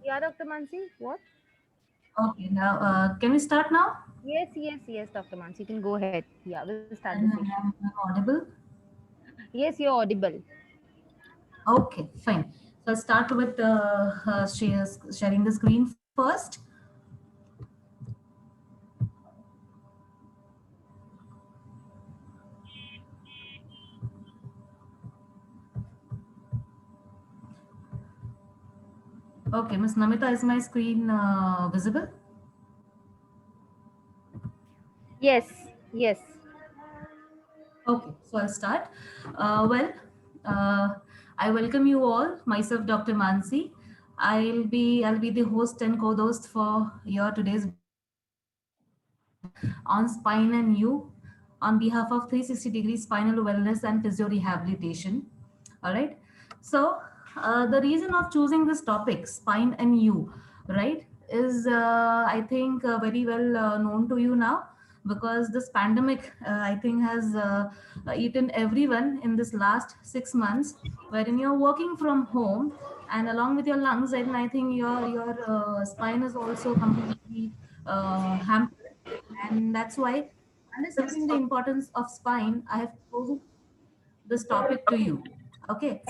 Yeah, Dr. Mansi, what? Okay, now can we start now? Yes, Dr. Mansi, you can go ahead. Yeah, we'll start the And session. I'm audible. Yes, you're audible. Okay, fine. So I'll start with sharing the screen first. Okay, Miss Namita, is my screen visible? Yes. Okay, so I'll start. Well, uh, I welcome you all. Myself, Dr. Mansi. I'll be the host and co-host for your today's on spine and you on behalf of 360 degree spinal wellness and physio rehabilitation. All right. So the reason of choosing this topic, spine and you, right, is I think very well known to you now because this pandemic I think has eaten everyone in this last 6 months, wherein you're working from home and along with your lungs, and I think your spine is also completely hampered, and that's why understanding the importance of spine, I have chosen this topic to you. Okay.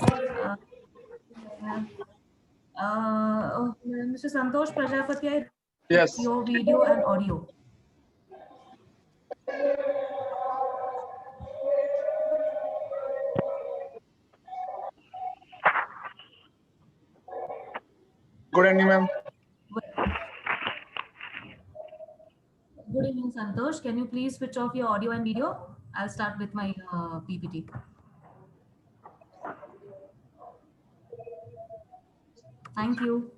Uh, Mr. Santosh Prajapati, I request Yes. your video and audio. Good evening, ma'am. Good evening, Santosh. Can you please switch off your audio and video? I'll start with my PPT. Thank you.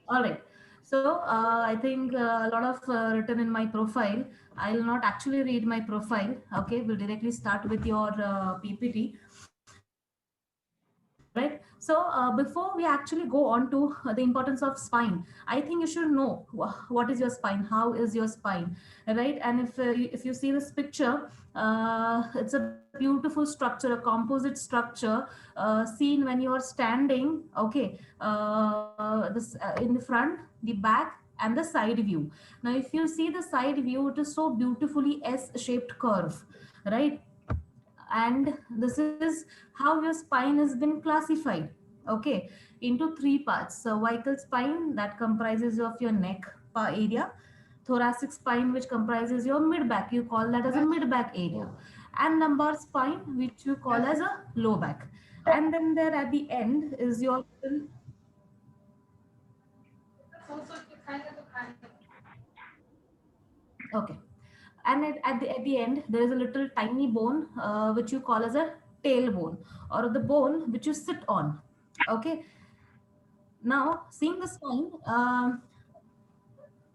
All right. So I think a lot of written in my profile. I'll not actually read my profile. Okay, we'll directly start with your PPT. All right. So before we actually go on to the importance of spine, I think you should know what is your spine, how is your spine, right? And if you see this picture, it's a beautiful structure, a composite structure, seen when you are standing. Okay, this in the front, the back, and the side view. Now, if you see the side view, it is so beautifully S-shaped curve, right? And this is how your spine has been classified, okay, into three parts: cervical spine, that comprises of your neck area; thoracic spine, which comprises your mid back, you call that as a mid back area; and lumbar spine, which you call as a low back. And then there at the end is your okay. And at the end, there is a little tiny bone which you call as a tailbone, or the bone which you sit on. Okay. Now, seeing the spine,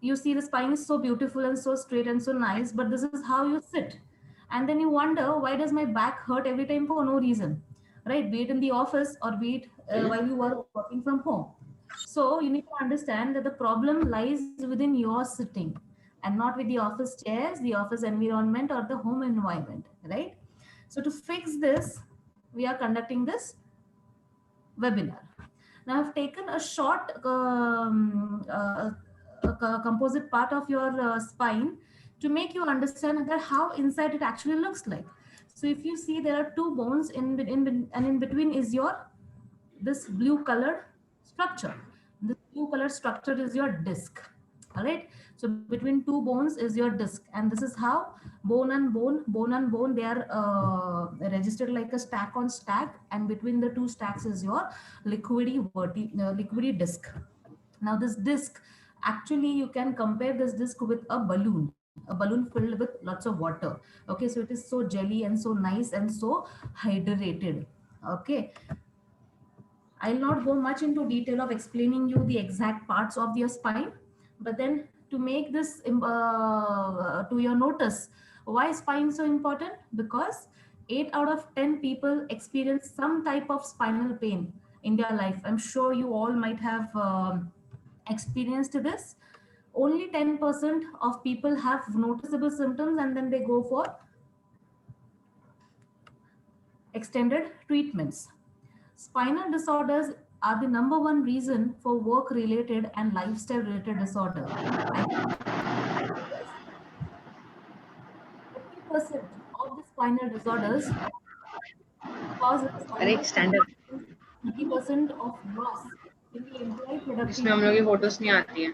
you see the spine is so beautiful and so straight and so nice, but this is how you sit. And then you wonder, why does my back hurt every time for no reason, right? Be it in the office or be it while you are working from home. So you need to understand that the problem lies within your sitting and not with the office chairs, the office environment, or the home environment, right? So to fix this, we are conducting this webinar. Now, I've taken a short composite part of your spine to make you understand that how inside it actually looks like. So, if you see, there are two bones and in between is your this blue colored structure. This blue colored structure is your disc. All right. So between two bones is your disc, and this is how bone and bone, they are registered like a stack on stack, and between the two stacks is your liquidy disc. Now this disc, actually you can compare this disc with a balloon filled with lots of water. Okay, so it is so jelly and so nice and so hydrated. Okay, I'll not go much into detail of explaining you the exact parts of your spine, but then to make this to your notice, why spine so important? Because 8 out of 10 people experience some type of spinal pain in their life. I'm sure you all might have experienced this. Only 10% of people have noticeable symptoms, and then they go for extended treatments. Spinal disorders are the number one reason for work related and lifestyle related disorder. I think 50% of the spinal disorders cause of अरे spinal एक standard 30% of loss in the employee जिसमें हम productivity लोग की photos नहीं आती है.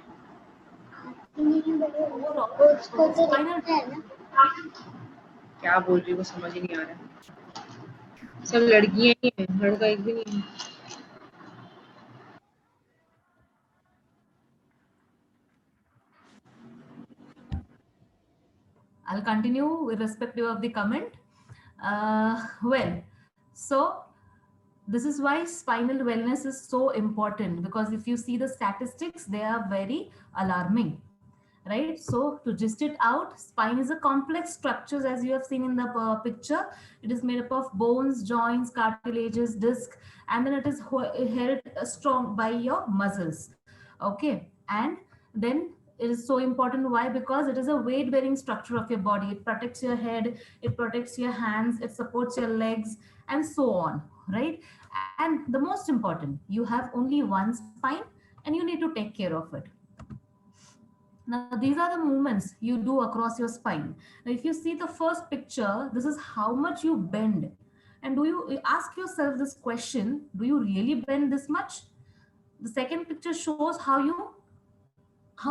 overall. Spinal क्या बोल रही है वो समझ ही नहीं आ रहा है. सब लड़कियां ही हैं, लड़का एक भी नहीं है. I'll continue irrespective of the comment. Well, so this is why spinal wellness is so important, because if you see the statistics, they are very alarming, right? So to gist it out, spine is a complex structures, as you have seen in the picture. It is made up of bones, joints, cartilages, disc, and then it is held strong by your muscles. Okay, and then it is so important. Why? Because it is a weight bearing structure of your body. It protects your head, it protects your hands, it supports your legs, and so on, right? And the most important, you have only one spine and you need to take care of it. Now, these are the movements you do across your spine. Now, if you see the first picture, this is how much you bend. And do you ask yourself this question, do you really bend this much? The second picture shows how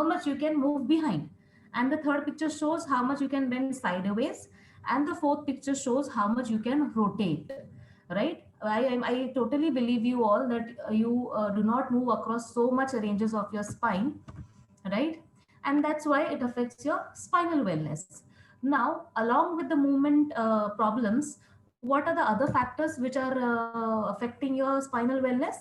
much you can move behind. And the third picture shows how much you can bend sideways. And the fourth picture shows how much you can rotate, right? I totally believe you all that you do not move across so much ranges of your spine, right? And that's why it affects your spinal wellness. Now, along with the movement problems, what are the other factors which are affecting your spinal wellness?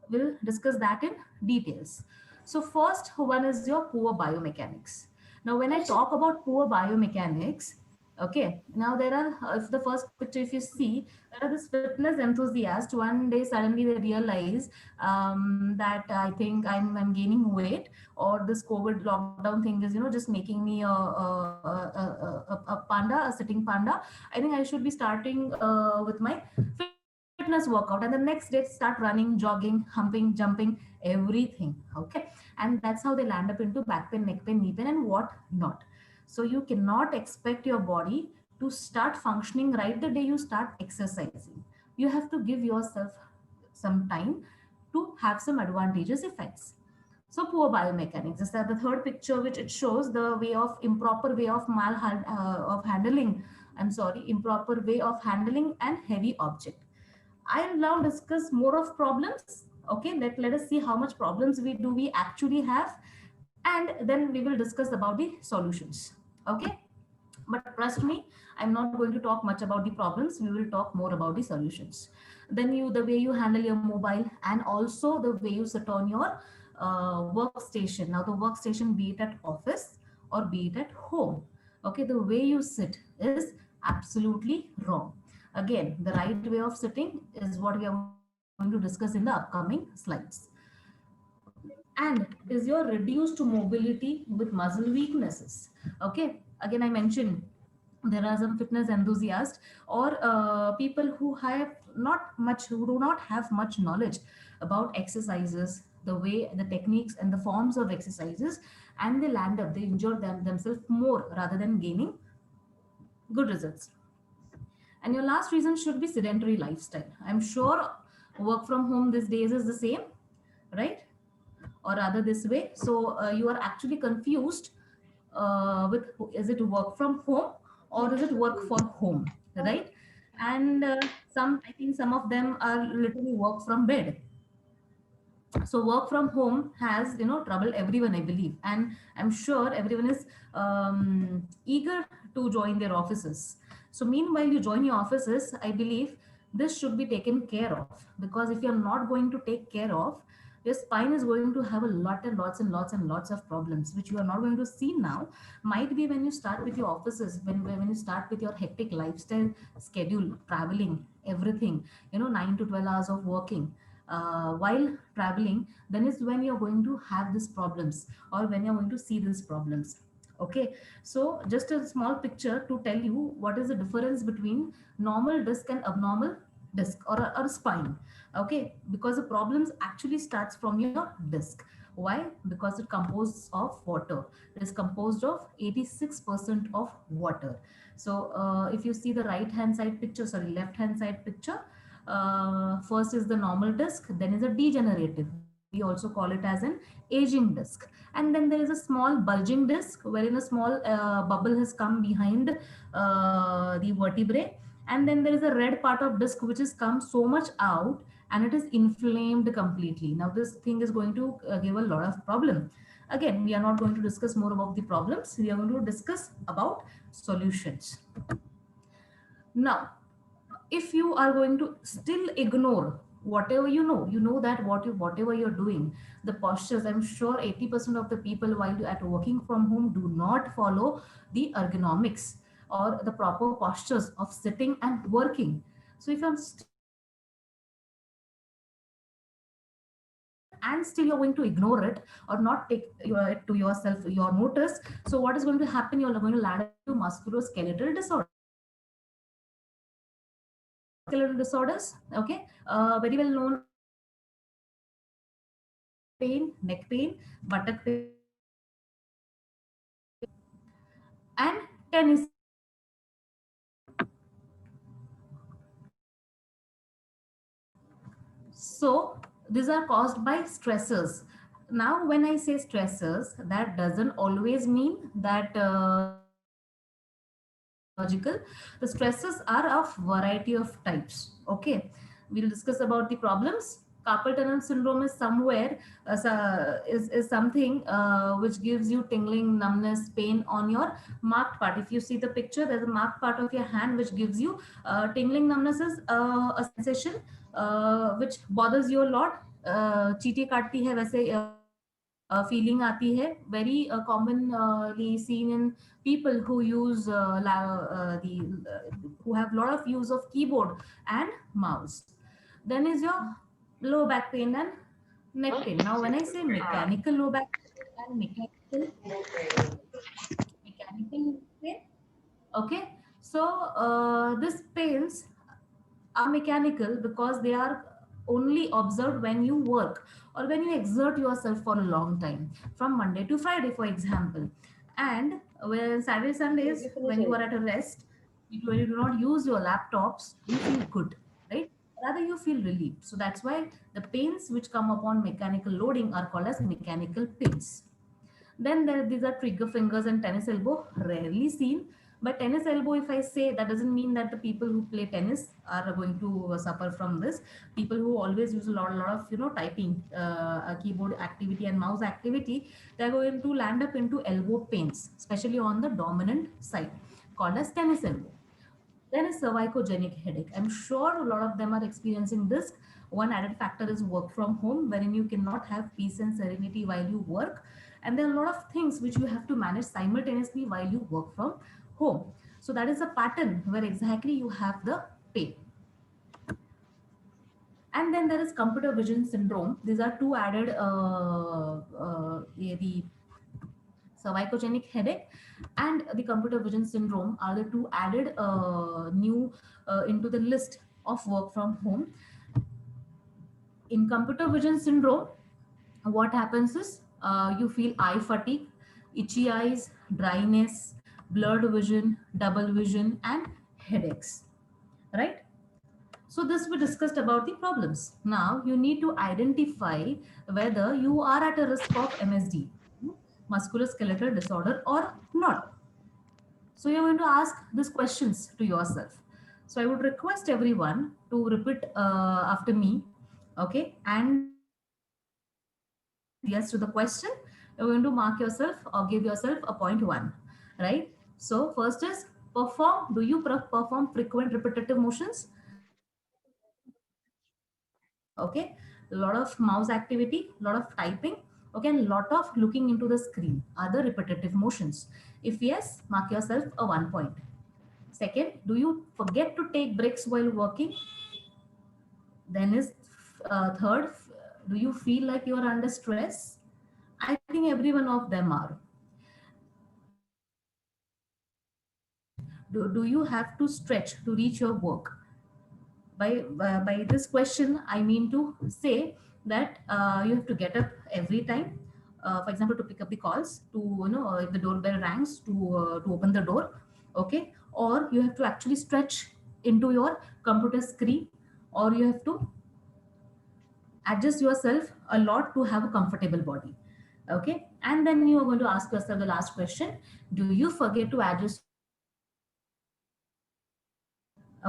We'll discuss that in details. So first one is your poor biomechanics. Now, when I talk about poor biomechanics, okay, now there are, if the first picture, if you see, there are this fitness enthusiast. One day suddenly they realize that I think I'm gaining weight, or this COVID lockdown thing is, just making me a panda, a sitting panda. I think I should be starting with my fitness workout, and the next day start running, jogging, humping, jumping, everything. Okay, and that's how they land up into back pain, neck pain, knee pain, and what not. So you cannot expect your body to start functioning right the day you start exercising. You have to give yourself some time to have some advantageous effects. So poor biomechanics. This is the third picture, which it shows the way of improper way of of handling. I'm sorry, improper way of handling an heavy object. I'll now discuss more of problems. Okay, let us see how much problems we actually have, and then we will discuss about the solutions. Okay, but trust me, I'm not going to talk much about the problems. We will talk more about the solutions. Then the way you handle your mobile, and also the way you sit on your workstation. Now the workstation, be it at office or be it at home, okay, the way you sit is absolutely wrong. Again, the right way of sitting is what we are going to discuss in the upcoming slides. And is your reduced mobility with muscle weaknesses. Okay, again I mentioned there are some fitness enthusiasts, or people who have not much, who do not have much knowledge about exercises, the way, the techniques and the forms of exercises, and they land up, they injure themselves more rather than gaining good results. And your last reason should be sedentary lifestyle. I'm sure work from home these days is the same, right? Or rather this way. So you are actually confused with, is it work from home or is it work for home, right? And I think some of them are literally work from bed. So work from home has, trouble everyone, I believe, and I'm sure everyone is eager to join their offices. So meanwhile you join your offices, I believe this should be taken care of, because if you're not going to take care of, your spine is going to have a lot and lots and lots and lots of problems which you are not going to see now. Might be when you start with your offices, when you start with your hectic lifestyle schedule, traveling, everything, 9 to 12 hours of working while traveling, then is when you're going to have these problems, or when you're going to see these problems. Okay, so just a small picture to tell you what is the difference between normal disc and abnormal disc or a spine. Okay, because the problems actually starts from your disc. Why? Because it composed of water. It is composed of 86% of water. So if you see the right hand side picture, sorry, left hand side picture, first is the normal disc, then is a degenerative. We also call it as an aging disc. And then there is a small bulging disc wherein a small bubble has come behind the vertebrae. And then there is a red part of disc which has come so much out and it is inflamed completely. Now this thing is going to give a lot of problem. Again, we are not going to discuss more about the problems. We are going to discuss about solutions. Now, if you are going to still ignore whatever you know that whatever you're doing, the postures, I'm sure 80% of the people while you at working from home do not follow the ergonomics or the proper postures of sitting and working. So if I'm and still you're going to ignore it or not take it to yourself your notice, so what is going to happen? You're going to land into musculoskeletal disorder. Skeletal disorders, okay, very well known: pain, neck pain, buttock pain, and tennis. So these are caused by stressors. Now, when I say stressors, that doesn't always mean that logical. The stresses are of variety of types. Okay, we'll discuss about the problems. Carpal tunnel syndrome is somewhere is something which gives you tingling, numbness, pain on your marked part. If you see the picture, there's a marked part of your hand which gives you tingling, numbness is a sensation which bothers you a lot. चींटी काटती है वैसे feeling आती है. Very commonly seen in people who use who have a lot of use of keyboard and mouse. Then is your low back pain and neck pain. Now when I say mechanical low back pain and mechanical pain, okay, so these pains are mechanical because they are only observed when you work or when you exert yourself for a long time, from Monday to Friday, for example. And when Saturday, Sundays, when you are at a rest, when you do not use your laptops, you feel good, right? Rather, you feel relieved. So that's why the pains which come upon mechanical loading are called as mechanical pains. Then these are trigger fingers and tennis elbow, rarely seen. But tennis elbow, if I say, that doesn't mean that the people who play tennis are going to suffer from this. People who always use a lot of typing, keyboard activity and mouse activity, they're going to land up into elbow pains, especially on the dominant side, called as tennis elbow. Then is cervicogenic headache. I'm sure a lot of them are experiencing this. One added factor is work from home, wherein you cannot have peace and serenity while you work. And there are a lot of things which you have to manage simultaneously while you work from home. So that is a pattern where exactly you have the pain. And then there is computer vision syndrome. These are two added the cervicogenic headache and the computer vision syndrome are the two added new into the list of work from home. In computer vision syndrome, what happens is you feel eye fatigue, itchy eyes, dryness, blurred vision, double vision, and headaches, right? So this we discussed about the problems. Now you need to identify whether you are at a risk of MSD, musculoskeletal disorder, or not. So you're going to ask these questions to yourself. So I would request everyone to repeat after me, okay? And yes to the question. You're going to mark yourself or give yourself a point one, right? So first is perform. Do you perform frequent repetitive motions? Okay, a lot of mouse activity, a lot of typing, okay, and a lot of looking into the screen. Other repetitive motions? If yes, mark yourself a 1 point. Second, do you forget to take breaks while working? Then is third, do you feel like you are under stress? I think every one of them are. Do you have to stretch to reach your work? By this question, I mean to say that you have to get up every time. For example, to pick up the calls, to if the doorbell rangs, to open the door, okay, or you have to actually stretch into your computer screen, or you have to adjust yourself a lot to have a comfortable body, okay. And then you are going to ask yourself the last question: do you forget to adjust?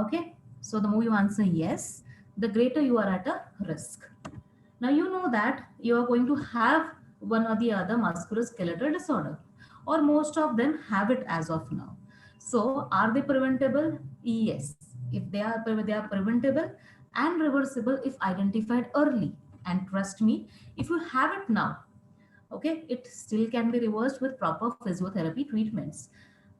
Okay, so the more you answer yes, the greater you are at a risk. Now you know that you are going to have one or the other musculoskeletal disorder, or most of them have it as of now. So are they preventable? Yes. If they are preventable and reversible if identified early. And trust me, if you have it now, okay, it still can be reversed with proper physiotherapy treatments.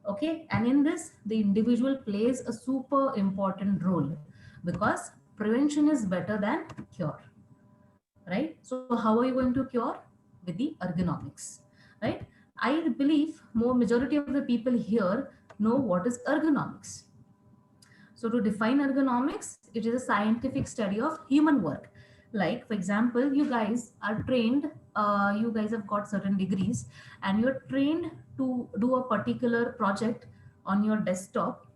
Okay, and in this, the individual plays a super important role because prevention is better than cure, right? So how are you going to cure? With the ergonomics, right? I believe more majority of the people here know what is ergonomics. So to define ergonomics, it is a scientific study of human work. Like, for example, you guys are trained, you guys have got certain degrees and you're trained to do a particular project on your desktop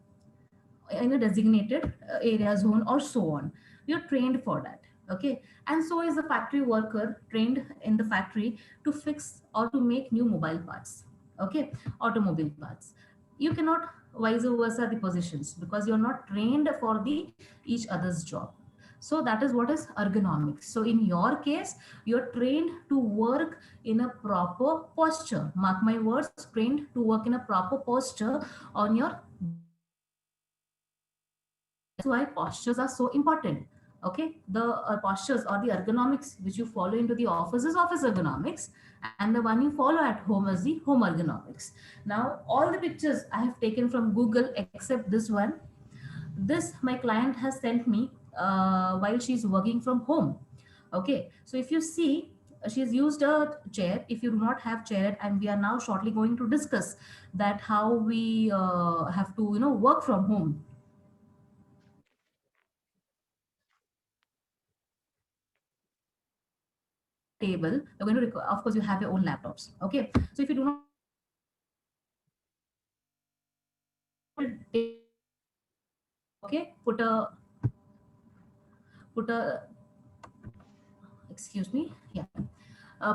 in a designated area zone or so on. You're trained for that. Okay. And so is the factory worker trained in the factory to fix or to make new mobile parts. Okay. Automobile parts. You cannot vice versa the positions because you're not trained for the each other's job. So that is what is ergonomics. So in your case, you're trained to work in a proper posture. Mark my words, trained to work in a proper posture on your. That's why postures are so important. Okay, the postures or the ergonomics which you follow into the office is office ergonomics, and the one you follow at home is the home ergonomics. Now, all the pictures I have taken from Google except this one. This my client has sent me while she's working from home. Okay, so if you see, she's used a chair. If you do not have chair, and we are now shortly going to discuss that how we have to work from home. Table, you're going to of course you have your own laptops. Okay, so if you do not, okay, put a excuse me, yeah,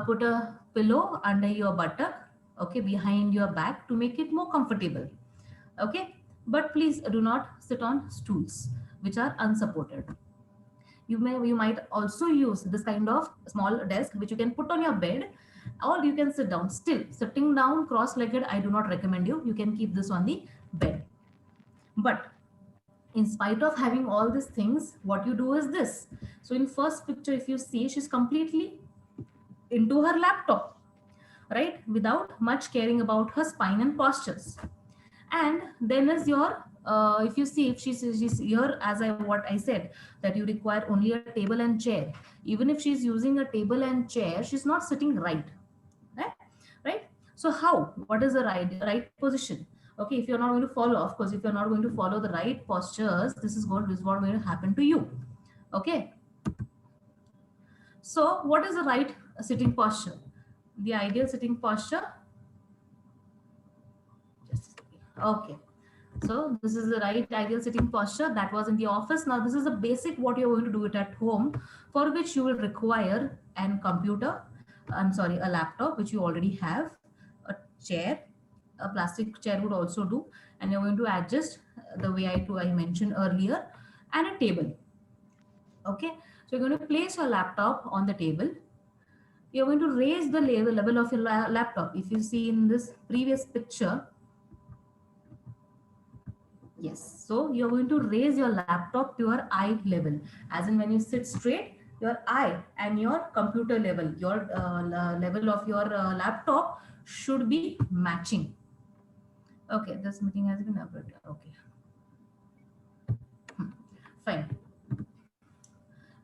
put a pillow under your buttock, okay, behind your back to make it more comfortable. Okay, but please do not sit on stools which are unsupported. You might also use this kind of small desk which you can put on your bed, or you can sit down. Still sitting down cross-legged, I do not recommend you. You can keep this on the bed. But in spite of having all these things, what you do is this. So in first picture, if you see, she's completely into her laptop, right, without much caring about her spine and postures. And then is your if you see, if she's here, as I what I said, that you require only a table and chair. Even if she's using a table and chair, she's not sitting right, right. So how, what is the right position? Okay, if you're not going to follow, of course, if you're not going to follow the right postures, this is what going to happen to you. Okay, so what is the right sitting posture? The ideal sitting posture, okay, so this is the right ideal sitting posture. That was in the office. Now this is the basic what you're going to do it at home, for which you will require an computer, I'm sorry, a laptop, which you already have, a chair, a plastic chair would also do, and you're going to adjust the way I mentioned earlier, and a table. Okay, so you're going to place your laptop on the table. You're going to raise the level of your laptop. If you see in this previous picture, yes, so you're going to raise your laptop to your eye level, as in when you sit straight, your eye and your computer level, your level of your laptop should be matching. Okay, this meeting has been averted. Okay, fine.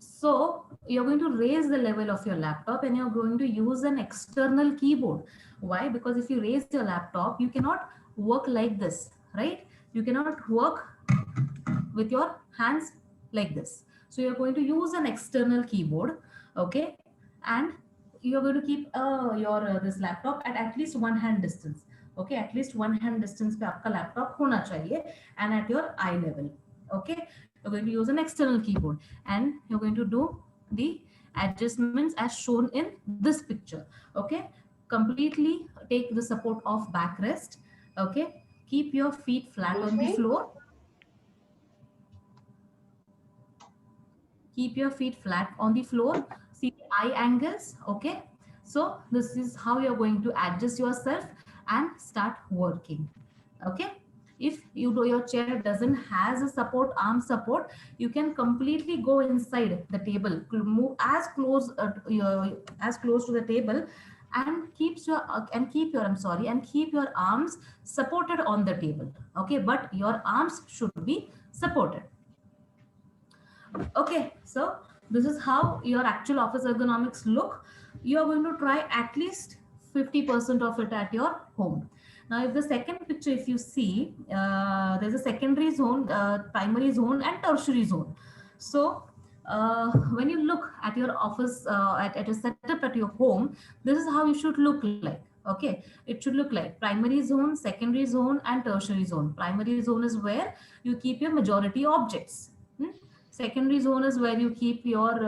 So you're going to raise the level of your laptop and you're going to use an external keyboard. Why? Because if you raise your laptop, you cannot work like this, right? You cannot work with your hands like this. So you're going to use an external keyboard, okay, and you're going to keep your this laptop at least one hand distance, okay, at least one hand distance पे आपका laptop होना चाहिए, and at your eye level, okay. You're going to use an external keyboard and you're going to do the adjustments as shown in this picture, okay. Completely take the support of backrest, okay. Keep your feet flat on the floor. Keep your feet flat on the floor. See the eye angles, okay. So this is how you're going to adjust yourself and start working, okay. If you do, your chair doesn't has a support, arm support, you can completely go inside the table, move as close as close to the table, and keep your, I'm sorry, and keep your arms supported on the table, okay, but your arms should be supported. Okay, so this is how your actual office ergonomics look. You are going to try at least 50% of it at your home. Now, if the second picture, if you see, there's a secondary zone, primary zone, and tertiary zone. So, when you look at your office, at a setup at your home, this is how you should look like. Okay, it should look like primary zone, secondary zone, and tertiary zone. Primary zone is where you keep your majority objects. Secondary zone is where you keep your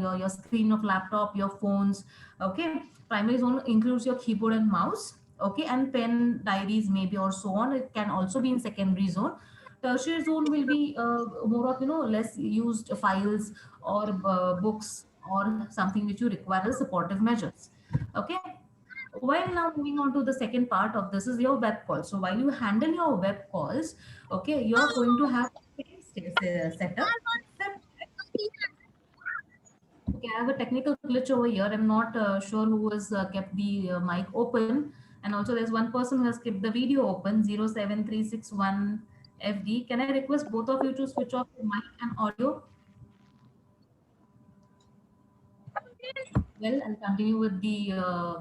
your screen of laptop, your phones, okay. Primary zone includes your keyboard and mouse, okay, and pen, diaries maybe, or so on. It can also be in secondary zone. Tertiary zone will be more of, less used files or books or something which you require as supportive measures, okay. While now moving on to the second part of this is your web call. So while you handle your web calls, okay, you're going to have setup. Okay, I have a technical glitch over here. I'm not sure who has kept the mic open. And also there's one person who has kept the video open, 07361 FD. Can I request both of you to switch off the mic and audio? Well, I'll continue with the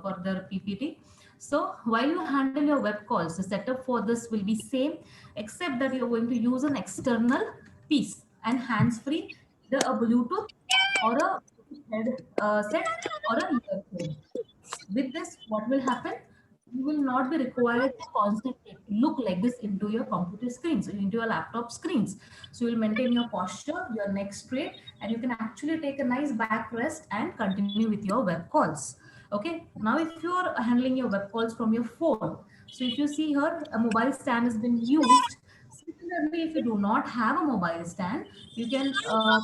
further PPT. So while you handle your web calls, the setup for this will be same, except that you're going to use an external piece and hands-free, either a Bluetooth or a headset or a earphone. With this, what will happen? You will not be required to constantly look like this into your computer screens, into your laptop screens. So you'll maintain your posture, your neck straight, and you can actually take a nice back rest and continue with your web calls. Okay. Now, if you're handling your web calls from your phone, so if you see here, a mobile stand has been used. Similarly, if you do not have a mobile stand, you can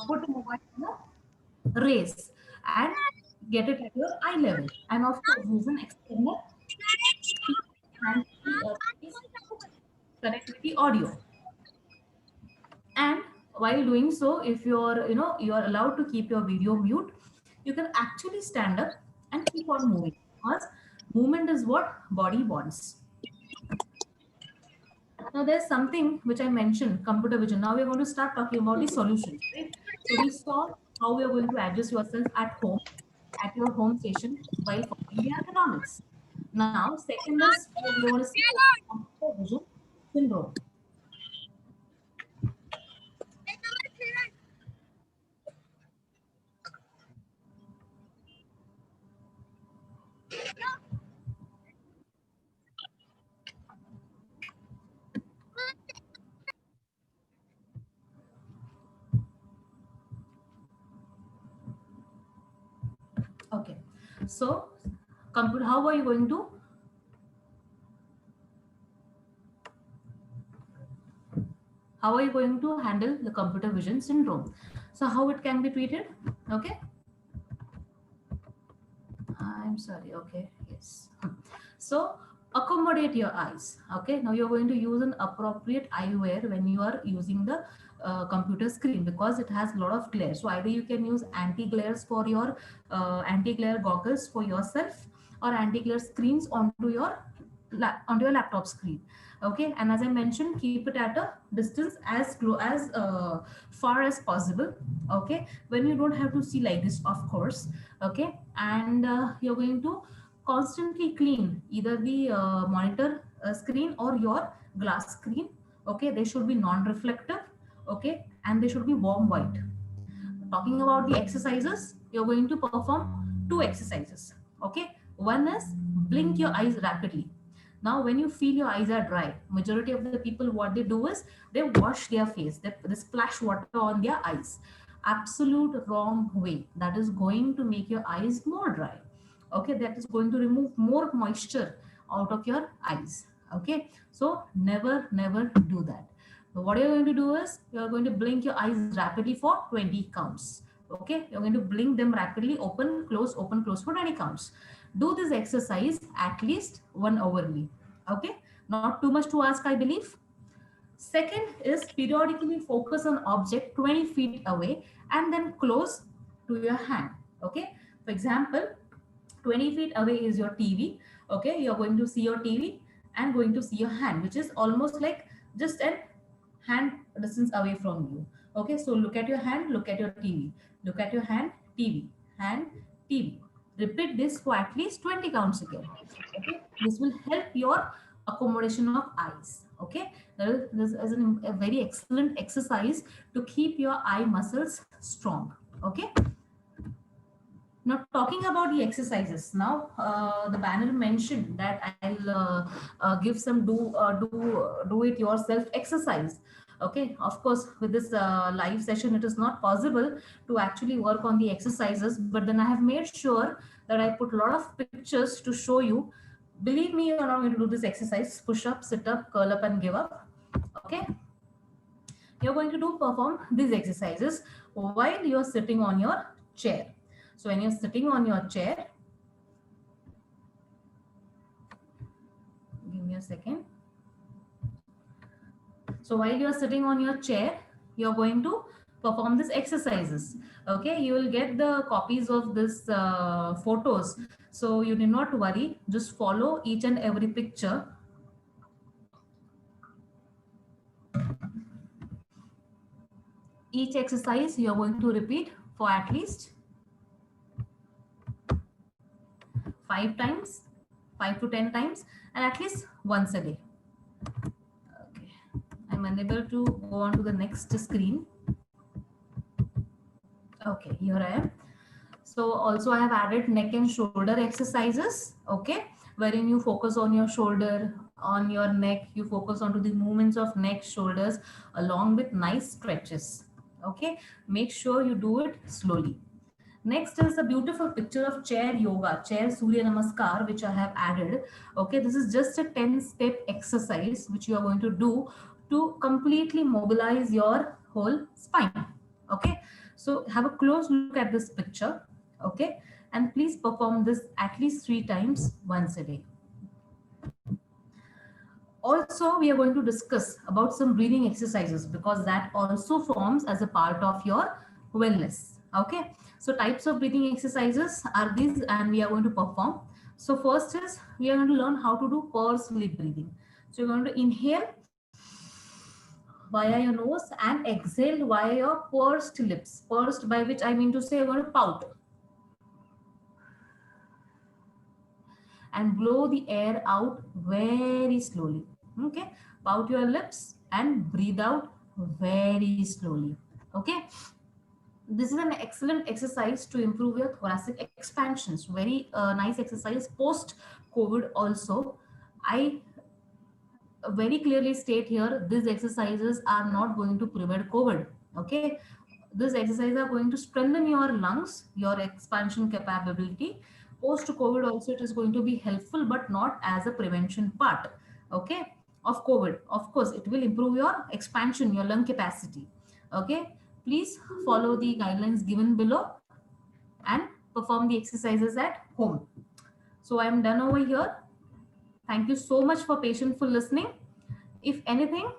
put a mobile in a raise and get it at your eye level. And of course, use an external and connect with the audio. And while doing so, if you're allowed to keep your video mute, you can actually stand up and keep on moving, because movement is what body wants. Now there's something which I mentioned, computer vision. Now we're going to start talking about the solutions, right? So we saw how we are going to adjust yourself at home, at your home station, while following the ergonomics. Now, second is we want to see computer vision syndrome. Okay, so computer, how are you going to handle the computer vision syndrome? So how it can be treated? Okay, I'm sorry. Okay, yes. So accommodate your eyes. Okay, now you're going to use an appropriate eyewear when you are using the computer screen, because it has a lot of glare. So either you can use anti-glares for your anti-glare goggles for yourself, or anti-glare screens onto your laptop screen. Okay, and as I mentioned, keep it at a distance as far as possible. Okay, when you don't have to see like this, of course. Okay, and you're going to constantly clean either the monitor screen or your glass screen. Okay, they should be non-reflective. Okay, and they should be warm white. Talking about the exercises, you're going to perform two exercises. Okay, one is blink your eyes rapidly. Now when you feel your eyes are dry, majority of the people, what they do is they wash their face, they splash water on their eyes. Absolute wrong way. That is going to make your eyes more dry. Okay, that is going to remove more moisture out of your eyes. Okay, so never do that. So what you're going to do is you're going to blink your eyes rapidly for 20 counts. Okay, you're going to blink them rapidly, open, close for 20 counts. Do this exercise at least 1 hourly. Okay, not too much to ask, I believe. Second is periodically focus on object 20 feet away and then close to your hand. Okay, for example, 20 feet away is your TV. Okay, you're going to see your TV and going to see your hand, which is almost like just an hand distance away from you. Okay, so look at your hand, look at your TV, look at your hand, TV, hand, TV. Repeat this for at least 20 counts again. Okay, this will help your accommodation of eyes. Okay, this is a very excellent exercise to keep your eye muscles strong. Okay. Now talking about the exercises. Now the panel mentioned that I'll give some do it yourself exercise. Okay, of course, with this live session, it is not possible to actually work on the exercises, but then I have made sure that I put a lot of pictures to show you. Believe me, you're not going to do this exercise: push up, sit up, curl up, and give up. Okay, you're going to perform these exercises while you're sitting on your chair. So when you're sitting on your chair, give me a second. So while you're sitting on your chair, you're going to perform these exercises. Okay, you will get the copies of this photos. So you need not worry, just follow each and every picture. Each exercise you're going to repeat for at least 5 times, 5 to 10 times, and at least once a day. Okay, I'm unable to go on to the next screen. Okay, here I am. So also I have added neck and shoulder exercises. Okay, wherein you focus on your shoulder, on your neck, you focus onto the movements of neck, shoulders, along with nice stretches. Okay, make sure you do it slowly. Next is a beautiful picture of chair yoga, chair Surya Namaskar, which I have added. Okay, this is just a 10-step exercise which you are going to do to completely mobilize your whole spine. Okay, so have a close look at this picture. Okay, and please perform this at least 3 times once a day. Also, we are going to discuss about some breathing exercises because that also forms as a part of your wellness. Okay, so types of breathing exercises are these, and we are going to perform. So first is we are going to learn how to do pursed lip breathing. So you're going to inhale via your nose and exhale via your pursed lips. Pursed, by which I mean to say you're going to pout. And blow the air out very slowly. Okay, pout your lips and breathe out very slowly. Okay, this is an excellent exercise to improve your thoracic expansions. Very nice exercise post COVID also. I very clearly state here, these exercises are not going to prevent COVID. Okay, these exercises are going to strengthen your lungs, your expansion capability. Post COVID also it is going to be helpful, but not as a prevention part. Okay, of COVID. Of course, it will improve your expansion, your lung capacity. Okay, please follow the guidelines given below and perform the exercises at home. So I am done over here. Thank you so much for patientful listening. If anything,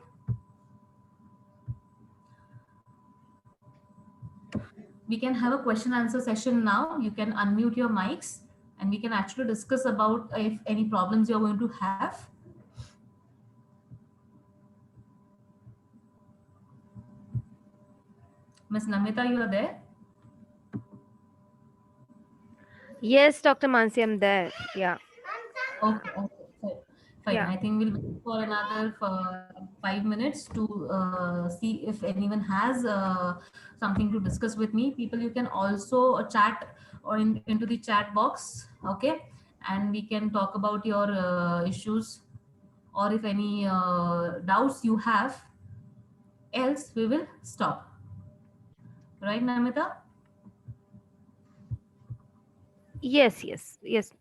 we can have a question answer session now. You can unmute your mics and we can actually discuss about if any problems you're going to have. Ms. Namita, you are there? Yes, Dr. Mansi, I'm there. Yeah. Okay. So Fine. Yeah. I think we'll wait for another 5 minutes to see if anyone has something to discuss with me. People, you can also chat or into the chat box, okay? And we can talk about your issues, or if any doubts you have. Else, we will stop. Right, Namita? Yes, yes, yes.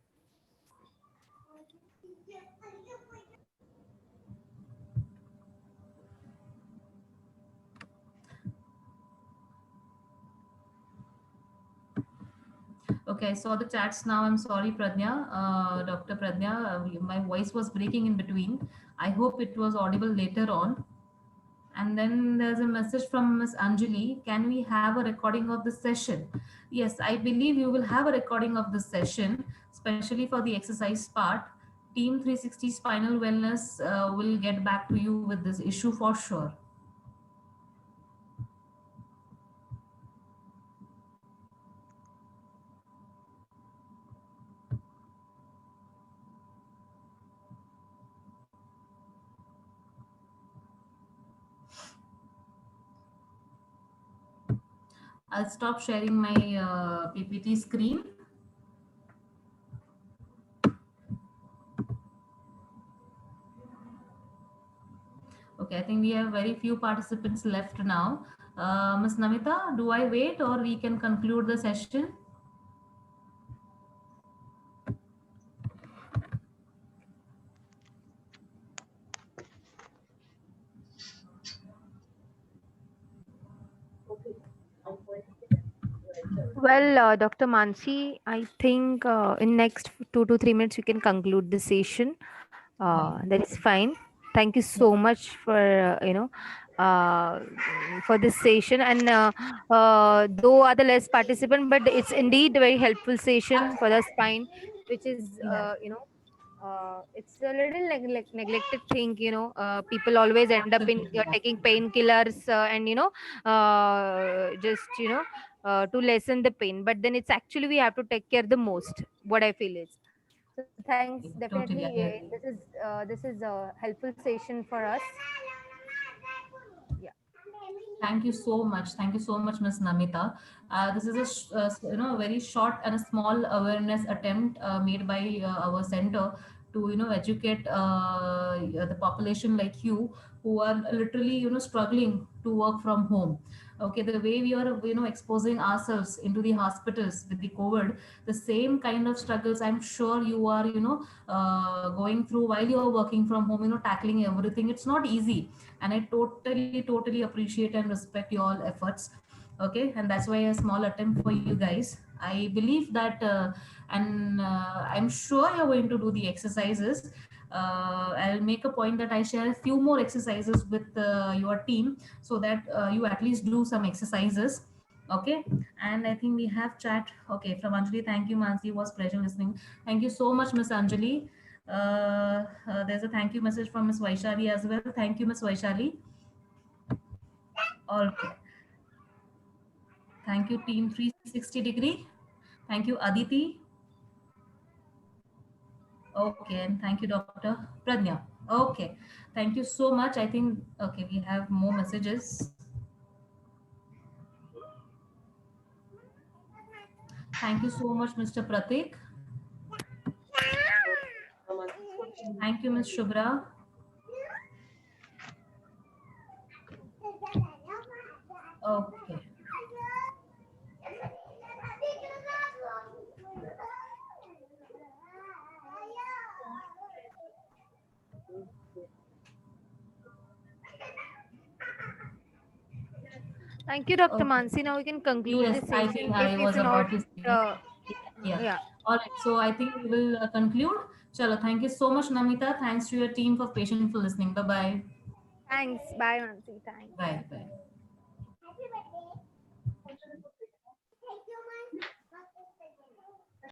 Okay, I saw the chats now. I'm sorry, Pradnya, Dr. Pradnya. My voice was breaking in between. I hope it was audible later on. And then there's a message from Miss Anjali. Can we have a recording of the session? Yes, I believe you will have a recording of the session, especially for the exercise part. Team 360 Spinal Wellness will get back to you with this issue for sure. I'll stop sharing my PPT screen. Okay, I think we have very few participants left now. Ms. Namita, do I wait or we can conclude the session? Well, Dr. Mansi, I think in next 2 to 3 minutes we can conclude the session. Fine. That is fine. Thank you Yeah. so much for uh, for this session. And though are the less participant, but it's indeed a very helpful session for the spine, which is Yeah. it's a little neglected thing. People always end up in Absolutely. taking painkillers and just to lessen the pain, but then it's actually we have to take care the most, what I feel is. So thanks, Totally, definitely. I agree. This is a helpful session for us. Yeah. Thank you so much. Thank you so much, Ms. Namita. This is a very short and a small awareness attempt made by our center to educate the population like you who are literally struggling to work from home. Okay, the way we are exposing ourselves into the hospitals with the COVID, the same kind of struggles I'm sure you are going through while you are working from home. Tackling everything. It's not easy, and I totally appreciate and respect your all efforts. Okay, and that's why a small attempt for you guys. I believe that and I'm sure you're going to do the exercises. I'll make a point that I share a few more exercises with your team so that you at least do some exercises. Okay, and I think we have chat. Okay, from Anjali. Thank you, Mansi. Was pleasure listening. Thank you so much, Miss Anjali. There's a thank you message from Miss Vaishali as well. Thank you, Miss Vaishali. Okay. Thank you, team 360 degree. Thank you, Aditi. Okay, and thank you, Dr. Pradnya. Okay, thank you so much. I think, okay, we have more messages. Thank you so much, Mr. Pratik. Thank you, Ms. Shubhra. Okay. Thank you, Dr. Okay. Mansi. Now we can conclude Yes, the I session think if I it's was not. about to say. Uh, Yeah. yeah. All right. So I think we will conclude. Chalo. Thank you so much, Namita. Thanks to your team for patient for listening. Bye bye. Thanks. Bye, Mansi. Thanks. Bye bye.